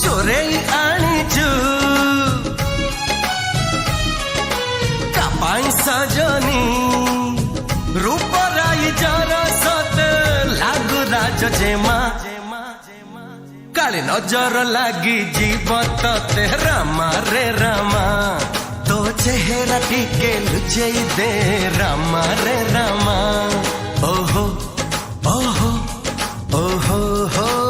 चोरेई आनीचु कापाई सजनी रूपराई जरा सते लागु राज जेमा काली नजर लागी जीव ते रामा रे रामा तो चेहरा टीके लुचेई दे रामा रे रामा ओहो ओहो ओहो हो